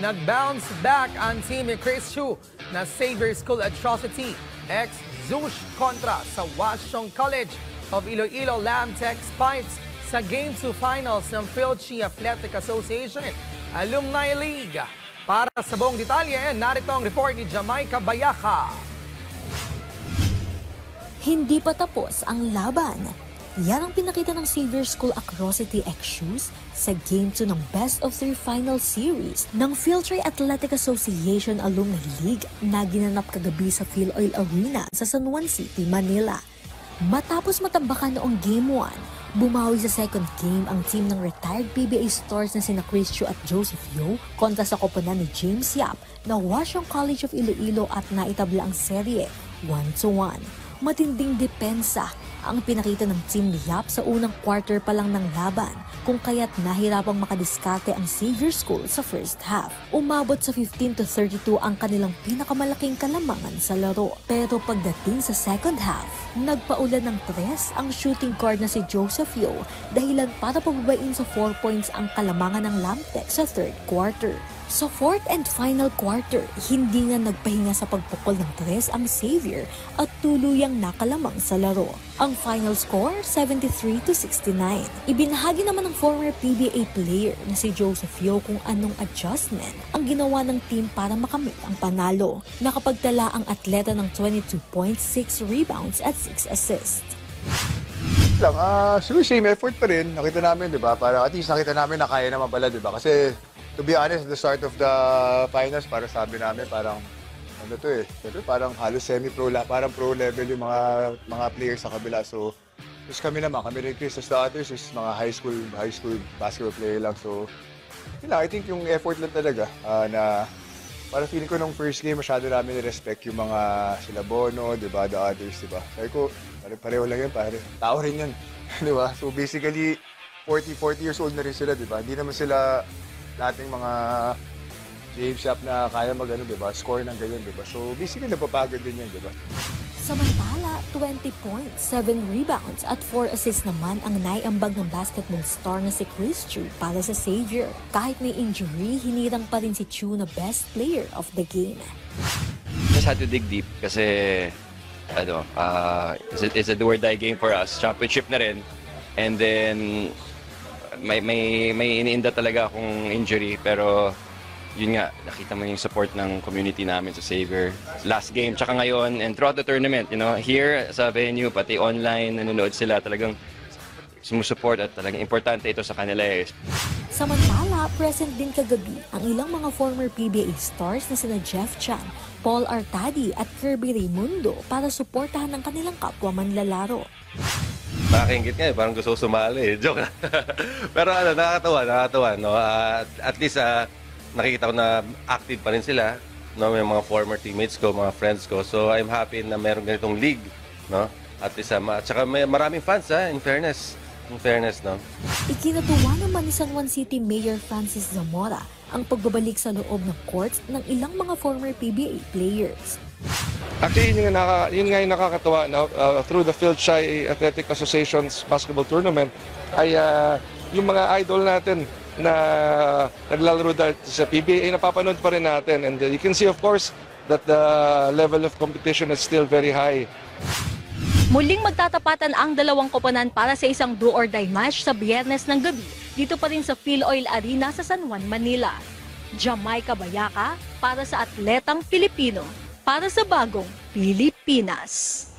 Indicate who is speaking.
Speaker 1: Nag-bounce back ang team ni Chris Chu na Xavier School Atrocity ex-Zush kontra sa Washington College of Iloilo Lamtech Spikes sa Game 2 Finals ng Philchi Athletic Association Alumni League. Para sa buong detalye, narito ang report ni Jamaica Bayaka.
Speaker 2: Hindi pa tapos ang laban. Yan ang pinakita ng Xavier School Atrocity X-Shoes sa Game 2 ng Best of 3 Final Series ng Philchi Athletic Association Alumni League na ginanap kagabi sa PhilOil Arena sa San Juan City, Manila. Matapos matambakan noong Game 1, bumawi sa second game ang team ng retired PBA stars na sina Chris Chu at Joseph Yeo kontra sa koponan ni James Yap na Washington College of Iloilo at naitabla ang serye 1-1. Matinding depensa ang pinakita ng team ni Yap sa unang quarter pa lang ng laban, kung kaya't nahirapang makadiskarte ang Xavier School sa first half. Umabot sa 15-32 ang kanilang pinakamalaking kalamangan sa laro. Pero pagdating sa second half, nagpaulan ng tres ang shooting guard na si Joseph Yeo, dahilan para pababain sa 4 points ang kalamangan ng Lamtech sa third quarter. Sa fourth and final quarter, hindi nga nagpahinga sa pagpukol ng tres ang Xavier at tuluyang nakalamang sa laro. Ang final score, 73-69. Ibinahagi naman ng former PBA player na si Joseph Yeo kung anong adjustment ang ginawa ng team para makamit ang panalo. Nakapagtala ang atleta ng 22 points, 6 rebounds at 6 assists.
Speaker 3: Siguro same effort pa rin. Nakita namin, di ba? Para at least nakita namin na kaya naman pala, di ba? Kasi to be honest, the start of the finals, para sabi namin, parang, ano to eh, parang halos semi-pro, parang pro level yung mga players sa kabila. So, just kami naman, kami rin Chris, the others is mga high school basketball player lang. So, yun lang, I think yung effort lang talaga, na, para feeling ko nung first game, masyado namin respect yung mga sila Bono, di ba, the others, di ba? Sabi ko, pareho lang yan, tao rin yan, di ba? So, basically, 40 years old na rin sila, di ba? Hindi naman sila dating mga James Yap na kaya mag-ano, diba? Score ng ganyan, diba? So, basically, napapagod din yan, diba?
Speaker 2: Samantala, 20 points, 7 rebounds at 4 assists naman ang naiambag ng basketball star na si Chris Chu para sa Xavier. Kahit may injury, hinirang pa rin si Chu na best player of the game.
Speaker 4: Just had to dig deep kasi it's a do or die game for us. Championship na rin. And then may iniinda talaga akong injury, pero yun nga, nakita mo yung support ng community namin sa Xavier. Last game, tsaka ngayon, and throughout the tournament, you know, here sa venue, pati online, nanonood sila, talagang sumusuport at talagang importante ito sa kanila eh.
Speaker 2: Samantala, present din kagabi ang ilang mga former PBA stars na sina Jeff Chan, Paul Artadi at Kirby Raimundo para suportahan ng kanilang kapwa manlalaro.
Speaker 5: Nakakaingit nga eh, parang gusto ko sumali eh. Joke lang. Pero nakakatawa, no? At least nakikita ko na active pa rin sila, no? May mga former teammates ko, mga friends ko. So I'm happy na meron ganitong league, no? At least, tsaka may maraming fans in fairness. In fairness, no?
Speaker 2: Ikinatuwa naman ni San Juan City Mayor Francis Zamora ang pagbabalik sa loob ng courts ng ilang mga former PBA players.
Speaker 6: Actually, yun nga yung nakakatawa na through the Philchi Athletic Association's basketball tournament ay yung mga idol natin na naglalaro sa PBA napapanood pa rin natin. And you can see, of course, that the level of competition is still very high.
Speaker 7: Muling magtatapatan ang dalawang koponan para sa isang do or die match sa Biyernes ng gabi dito pa rin sa PhilOil Arena sa San Juan, Manila. Jamaica Bayaka para sa Atletang Pilipino, para sa Bagong Pilipinas.